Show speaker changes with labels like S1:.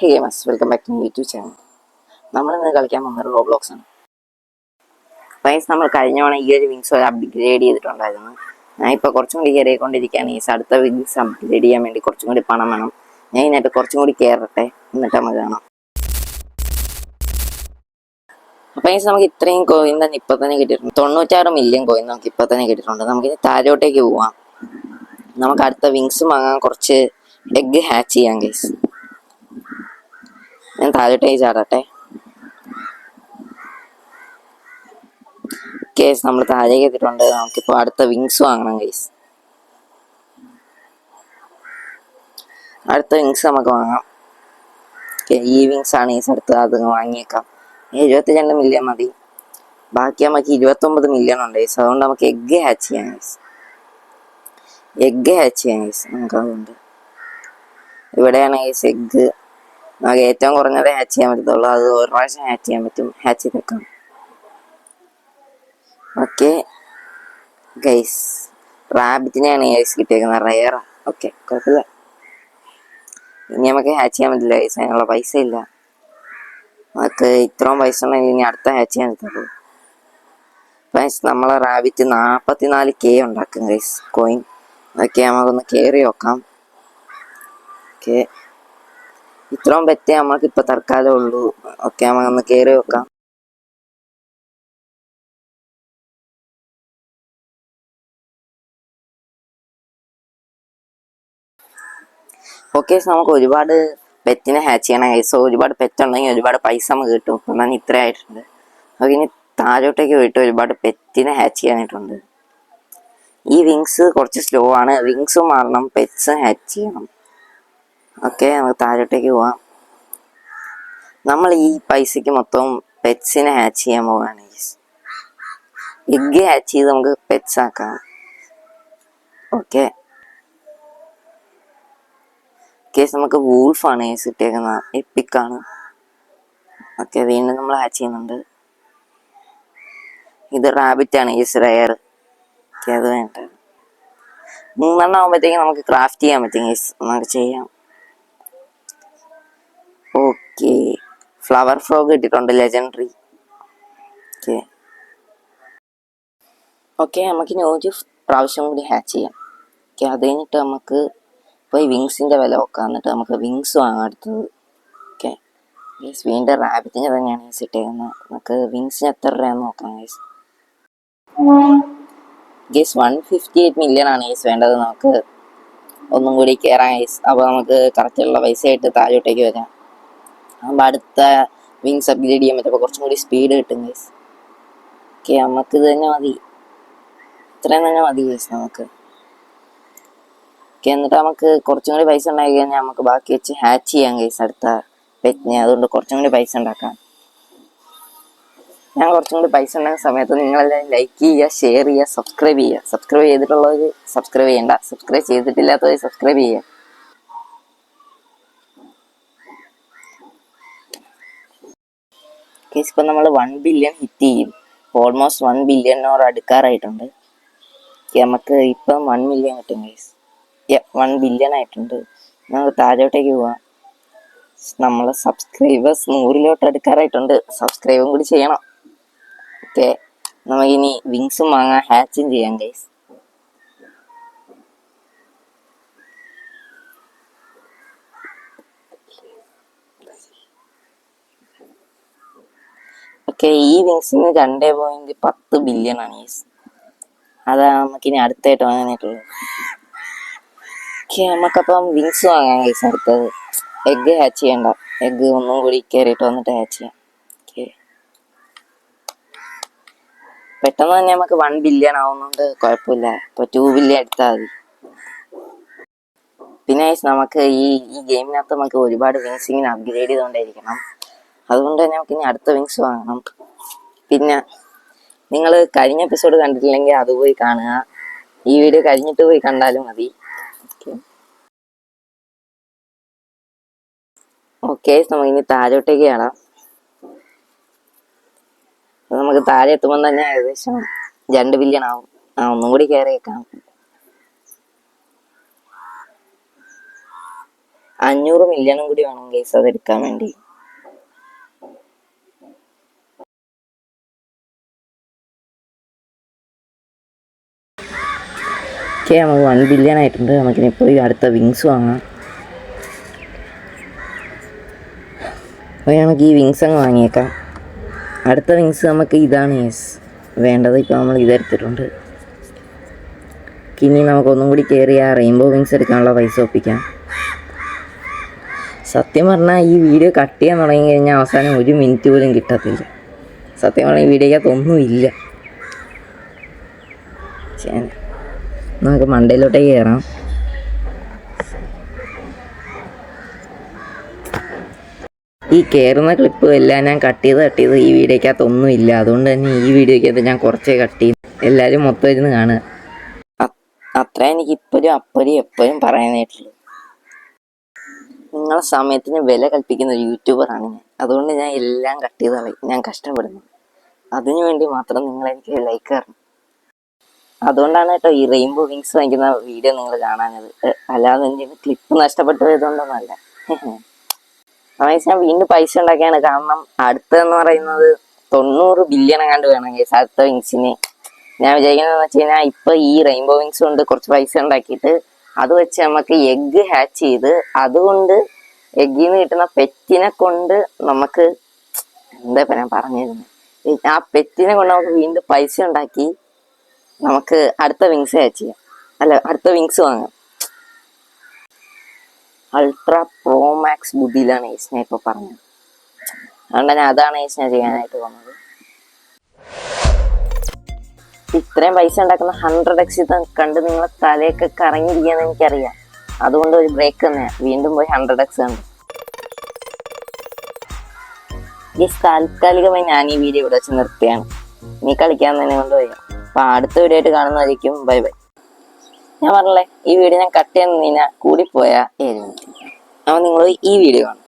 S1: Hey gamers, welcome back to YouTube channel. നമ്മളിന്ന് കളിക്കാൻ പോകുന്നത് റോബ്ലോക്സ് ആണ്. ഗൈസ്, നമ്മൾ കഴിഞ്ഞ തവണ ഈ ഒരു വിങ്സ് അപ്ഗ്രേഡ് ചെയ്തിട്ടുണ്ടായിരുന്നു. ഞാൻ ഇപ്പോൾ കുറച്ചും കൂടി കയറിക്കൊണ്ടിരിക്കുകയാണ്. ഈ അടുത്ത വിങ്സ് അപ്ഗ്രേഡ് ചെയ്യാൻ വേണ്ടി കുറച്ചും കൂടി പണം വേണം. ഞാൻ ഇതിനായിട്ട് കുറച്ചും കൂടി കയറട്ടെ, എന്നിട്ട് നമുക്ക് കാണാം. അപ്പോൾ ഗൈസ്, നമുക്ക് ഇത്രയും കോയിൻ തന്നെ ഇപ്പം തന്നെ കിട്ടിയിട്ടുണ്ട്. 96 മില്യൺ കോയിൻ നമുക്ക് ഇപ്പം തന്നെ കിട്ടിയിട്ടുണ്ട്. നമുക്കിനി താഴോട്ടേക്ക് പോവാം. നമുക്ക് അടുത്ത വിങ്സ് വാങ്ങാൻ കുറച്ച് എഗ്ഗ് ഹാച്ച് ചെയ്യാം ഗൈസ്. ഞാൻ താഴോട്ടേക്ക് ചാടട്ടെ. കേസ് നമ്മൾ താഴേക്ക് എത്തിയിട്ടുണ്ട്. നമുക്കിപ്പോൾ അടുത്ത വിങ്സ് വാങ്ങണം ഗൈസ്. അടുത്ത വിങ്സ് നമുക്ക് വാങ്ങാം. ഈ വിങ്സ് ആണ് ഈ സ്ഥലത്ത്, അത് വാങ്ങിയേക്കാം. 72 മില്യൺ മതി. ബാക്കി നമുക്ക് 29 മില്യൺ ഉണ്ട് ഗൈസ്. അതുകൊണ്ട് നമുക്ക് എഗ്ഗ് ഹാച്ച് ചെയ്യാം ഗൈസ്. നമുക്ക് അതുകൊണ്ട് ഇവിടെയാണ് ഗൈസ് എഗ്ഗ്. നമുക്ക് ഏറ്റവും കുറഞ്ഞതേ ഹാച്ച് ചെയ്യാൻ പറ്റത്തുള്ളൂ. അത് ഒരു പ്രാവശ്യം ഹാച്ച് ചെയ്യാൻ പറ്റും. ഹാച്ച് ചെയ്ത് വെക്കാം. ഓക്കെ ഗൈസ്, റാബിറ്റിനെയാണ് ഗൈസ് കിട്ടിയേക്കുന്നത്. റയർ. ഓക്കെ, കുഴപ്പമില്ല. ഇനി നമുക്ക് ഹാച്ച് ചെയ്യാൻ പറ്റില്ല ഗൈസ്, അതിനുള്ള പൈസ ഇല്ല. നമുക്ക് ഇത്രയും പൈസ ഉണ്ടെങ്കിൽ ഇനി അടുത്ത ഹാച്ച് ചെയ്യാൻ പറ്റുള്ളൂ. ഗൈസ്, നമ്മളെ റാബിറ്റ് 44K ഉണ്ടാക്കും ഗൈസ്, കോയിൻ. ഓക്കെ, നമുക്കൊന്ന് കയറി നോക്കാം. ഓക്കെ, ഇത്രയും പറ്റേ നമുക്ക് ഇപ്പൊ തൽക്കാലം ഉള്ളൂ. ഓക്കെ, നമുക്കൊന്ന് കയറി നോക്കാം. ഓക്കെ, നമുക്ക് ഒരുപാട് പെറ്റിനെ ഹാച്ച് ചെയ്യണം ഗൈസ്. ഒരുപാട് പെറ്റ് ഉണ്ടെങ്കിൽ ഒരുപാട് പൈസ നമുക്ക് കിട്ടും. ഇപ്പം തന്നെ ഇത്ര ആയിട്ടുണ്ട്. നമുക്ക് ഇനി താഴോട്ടേക്ക് പോയിട്ട് ഒരുപാട് പെറ്റിനെ ഹാച്ച് ചെയ്യാനായിട്ടുണ്ട്. ഈ വിങ്സ് കുറച്ച് സ്ലോ ആണ്. വിങ്സ് മാറണം, പെറ്റ്സ് ഹാച്ച് ചെയ്യണം. ഓക്കെ, നമുക്ക് താഴോട്ടേക്ക് പോവാം. നമ്മൾ ഈ പൈസക്ക് മൊത്തം പെറ്റ്സിനെ ഹാച്ച് ചെയ്യാൻ പോവാണ് ഗൈസ്. എഗ്ഗ് ഹാച്ച് ചെയ്ത് നമുക്ക് പെറ്റ്സ് ആക്കാം. ഓക്കെ കേസ്, നമുക്ക് വൂൾഫാണ് കേസ് ഇട്ടേക്കുന്നത്. എപ്പിക്കാണ്. ഓക്കെ, വീണ്ടും നമ്മൾ ഹാച്ച് ചെയ്യുന്നുണ്ട്. ഇത് റാബിറ്റാണ് കേസ്, റയർ. ഓക്കെ, അത് വേണ്ട. 3 ആകുമ്പോഴത്തേക്കും നമുക്ക് ക്രാഫ്റ്റ് ചെയ്യാൻ പറ്റും കേസ്. നമുക്ക് ചെയ്യാം. ഓക്കെ, ഫ്ലവർ ഫ്രോഗ് ഇട്ടിട്ടുണ്ട്, ലെജൻഡറി. ഓക്കെ, നമുക്കിനി ഒരു പ്രാവശ്യം കൂടി ഹാച്ച് ചെയ്യാം. ഓക്കെ, അത് കഴിഞ്ഞിട്ട് നമുക്ക് പോയി വിങ്സിൻ്റെ വില നോക്കാം. എന്നിട്ട് നമുക്ക് വിങ്സ് വാങ്ങാം അടുത്തത്. ഓക്കെ ഗൈസ്, വീണ്ടും റാബിറ്റിൻ്റെ തന്നെയാണ് ഗൈസ് ഇട്ടേക്കുന്നത്. നമുക്ക് വിങ്സിന് എത്ര രൂപയെന്ന് നോക്കാം ഗൈസ്. ഗൈസ്, 158 മില്യൺ ആണ് ഗൈസ് വേണ്ടത്. നമുക്ക് ഒന്നും കൂടി കയറാം ഗൈസ്. അപ്പോൾ നമുക്ക് കറക്റ്റുള്ള പൈസ ആയിട്ട് താഴോട്ടേക്ക് വരാം. അപ്പോൾ അടുത്ത വിങ്സ് അപ്ഗ്രേഡ് ചെയ്യാൻ പറ്റുമ്പോൾ കുറച്ചും കൂടി സ്പീഡ് കിട്ടും ഗൈസ്. ഓക്കെ, നമുക്കിത് തന്നെ മതി. ഇത്രയും തന്നെ മതി ഗൈസ് നമുക്ക്. ഓക്കെ, എന്നിട്ട് നമുക്ക് കുറച്ചും കൂടി പൈസ ഉണ്ടാക്കി കഴിഞ്ഞാൽ നമുക്ക് ബാക്കി വെച്ച് ഹാച്ച് ചെയ്യാം ഗൈസ് അടുത്ത പെറ്റിനെ. അതുകൊണ്ട് കുറച്ചും കൂടി പൈസ ഉണ്ടാക്കാം. ഞാൻ കുറച്ചും കൂടി പൈസ ഉണ്ടാക്കുന്ന സമയത്ത് നിങ്ങളെല്ലാം ലൈക്ക് ചെയ്യുക, ഷെയർ ചെയ്യുക, സബ്സ്ക്രൈബ് ചെയ്യുക. സബ്സ്ക്രൈബ് ചെയ്തിട്ടുള്ളവർ സബ്സ്ക്രൈബ് ചെയ്യേണ്ട, സബ്സ്ക്രൈബ് ചെയ്തിട്ടില്ലാത്തവർ സബ്സ്ക്രൈബ് ചെയ്യുക. ഗൈസ്, ഇപ്പം നമ്മൾ 1 ബില്യൺ ഹിറ്റ് ചെയ്യും. ഓൾമോസ്റ്റ് 1 ബില്യണിനോട് അടുക്കാറായിട്ടുണ്ട്. നമുക്ക് ഇപ്പം 1 മില്യൺ കിട്ടും ഗൈസ്. 1 ബില്യൺ ആയിട്ടുണ്ട്. നമുക്ക് താഴോട്ടേക്ക് പോവാം. നമ്മളെ സബ്സ്ക്രൈബേഴ്സ് 100 അടുക്കാറായിട്ടുണ്ട്. സബ്സ്ക്രൈബും കൂടി ചെയ്യണം. ഓക്കെ, നമുക്കിനി വിങ്സും വാങ്ങാം, ഹാച്ചും ചെയ്യാം ഗൈസ്. ഓക്കെ, ഈ വിങ്സിന് 2.10 ബില്യൺ ആണ് ഗൈസ്. അതാണ് നമുക്കിനി അടുത്തായിട്ട് വാങ്ങാനായിട്ടുള്ളത്. ഓക്കെ, നമുക്കപ്പം വിങ്സ് വാങ്ങാം ഗൈസ്. അടുത്തത് എഗ്ഗ് ഹാച്ച് ചെയ്യണ്ട. എഗ്ഗ് ഒന്നും കൂടി കയറിയിട്ട് വന്നിട്ട് ഹാച്ച് ചെയ്യാം. ഓക്കെ, പെട്ടെന്ന് തന്നെ നമുക്ക് 1 ബില്യൺ ആവുന്നുണ്ട്. കുഴപ്പമില്ല. ഇപ്പോൾ 2 ബില്യൺ എടുത്താൽ മതി. പിന്നെ നമുക്ക് ഈ ഗെയിമിനകത്ത് നമുക്ക് ഒരുപാട് വിങ്സ് ഇങ്ങനെ അപ്ഗ്രേഡ് ചെയ്തുകൊണ്ടിരിക്കണം. അതുകൊണ്ട് തന്നെ നമുക്ക് ഇനി അടുത്ത വിങ്സ് വാങ്ങണം. പിന്നെ നിങ്ങൾ കഴിഞ്ഞ എപ്പിസോഡ് കണ്ടിട്ടില്ലെങ്കിൽ അത് പോയി കാണുക. ഈ വീഡിയോ കഴിഞ്ഞിട്ട് പോയി കണ്ടാലും മതി. ഓക്കെ, നമുക്ക് ഇനി താഴോട്ടേക്ക് കാണാം. നമുക്ക് താഴെ എത്തുമ്പോൾ തന്നെ ഏകദേശം 2 ബില്യൺ ആവും. ഒന്നും കൂടി കയറിയേക്കാം. 500 മില്യണും കൂടി വേണം ഗൈസ് അത് എടുക്കാൻ വേണ്ടി. ഓക്കെ, നമുക്ക് 1 ബില്യൺ ആയിട്ടുണ്ട്. നമുക്കിനിപ്പോൾ ഈ അടുത്ത വിങ്സ് വാങ്ങാം. അപ്പോൾ നമുക്ക് ഈ വിങ്സ് അങ്ങ് വാങ്ങിയേക്കാം. അടുത്ത വിങ്സ് നമുക്ക് ഇതാണ് യെസ് വേണ്ടത്. ഇപ്പോൾ നമ്മൾ ഇതെടുത്തിട്ടുണ്ട്. ഇനി നമുക്കൊന്നും കൂടി കയറി ആ റെയിൻബോ വിങ്സ് എടുക്കാനുള്ള പൈസ ഒപ്പിക്കാം. സത്യം പറഞ്ഞാൽ ഈ വീഡിയോ കട്ട് ചെയ്യാൻ തുടങ്ങി കഴിഞ്ഞാൽ അവസാനം 1 മിനിറ്റ് പോലും കിട്ടത്തില്ല. സത്യം പറഞ്ഞാൽ ഈ വീഡിയോക്കകത്തൊന്നുമില്ല. നമുക്ക് മണ്ടയിലോട്ടേക്ക് കയറാം. ഈ കയറുന്ന ക്ലിപ്പ് എല്ലാം ഞാൻ കട്ട് ചെയ്ത് ഈ വീഡിയോക്കകത്തൊന്നും ഇല്ല. അതുകൊണ്ട് തന്നെ ഈ വീഡിയോക്കകത്ത് ഞാൻ കുറച്ചേ കട്ട് ചെയ്തു. എല്ലാവരും മൊത്തം ഇരുന്ന് കാണുക. അത്ര എനിക്ക് ഇപ്പോഴും എപ്പോഴും പറയാനായിട്ടുള്ളൂ. നിങ്ങളെ സമയത്തിന് വില കൽപ്പിക്കുന്ന ഒരു യൂട്യൂബറാണ് ഞാൻ. അതുകൊണ്ട് ഞാൻ എല്ലാം കട്ട് ചെയ്ത് കളയും. ഞാൻ കഷ്ടപ്പെടുന്നു. അതിനു വേണ്ടി മാത്രം നിങ്ങളെനിക്ക് ലൈക്ക് തരണം. അതുകൊണ്ടാണ് കേട്ടോ ഈ റെയിൻബോ വിങ്സ് വാങ്ങിക്കുന്ന വീഡിയോ നിങ്ങൾ കാണാനത്. അല്ലാതെ എൻ്റെ ക്ലിപ്പ് നഷ്ടപ്പെട്ടു പോയതുകൊണ്ടൊന്നല്ല. ഞാൻ വീണ്ടും പൈസ ഉണ്ടാക്കിയാണ്. കാരണം അടുത്തെന്ന് പറയുന്നത് 90 ബില്യൺ എങ്ങാണ്ട് വേണം കേസ് അടുത്ത വിങ്സിന്. ഞാൻ വിചാരിക്കുന്നതെന്ന് വെച്ച് കഴിഞ്ഞാൽ ഇപ്പൊ ഈ റെയിൻബോ വിങ്സ് കൊണ്ട് കുറച്ച് പൈസ ഉണ്ടാക്കിയിട്ട് അത് വെച്ച് നമുക്ക് എഗ്ഗ് ഹാച്ച് ചെയ്ത് അതുകൊണ്ട് എഗ്ഗിൽ നിന്ന് കിട്ടുന്ന പെറ്റിനെ കൊണ്ട് നമുക്ക് എന്താ ഇപ്പൊ ഞാൻ പറഞ്ഞിരുന്നത്, ആ പെറ്റിനെ കൊണ്ട് നമുക്ക് വീണ്ടും പൈസ ഉണ്ടാക്കി നമുക്ക് അടുത്ത വിങ്സ് ഹാച്ച് ചെയ്യാം. അല്ല, അടുത്ത വിങ്സ് വാങ്ങാം. അൾട്രാ പ്രോ മാക്സ് ബുദ്ധിയിലാണ് ഞാൻ ഇപ്പൊ പറഞ്ഞത്. അതുകൊണ്ട് തന്നെ അതാണ് ഞാൻ ചെയ്യാനായിട്ട് വന്നത്. ഇത്രയും പൈസ ഉണ്ടാക്കുന്ന 100x കണ്ട് നിങ്ങളെ തലയൊക്കെ കറങ്ങിയിരിക്കാന്ന് എനിക്കറിയാം. അതുകൊണ്ട് ഒരു ബ്രേക്ക് തന്നെയാണ്. വീണ്ടും പോയി 100x കണ്ടു. ഈ താൽക്കാലികമായി ഞാൻ ഈ വീഡിയോ ഇവിടെ വെച്ച് നിർത്തുകയാണ്. നീ കളിക്കാൻ തന്നെ കൊണ്ടുപോയി. അപ്പൊ അടുത്ത വീഡിയോ ആയിട്ട് കാണുന്നതായിരിക്കും. Bye bye. ഞാൻ പറഞ്ഞില്ലേ, ഈ വീഡിയോ ഞാൻ കട്ട് ചെയ്യാൻ നിന്നാ കൂടിപ്പോയാ 7 മിനിറ്റ്. അപ്പോൾ നിങ്ങൾ ഈ വീഡിയോ കാണും.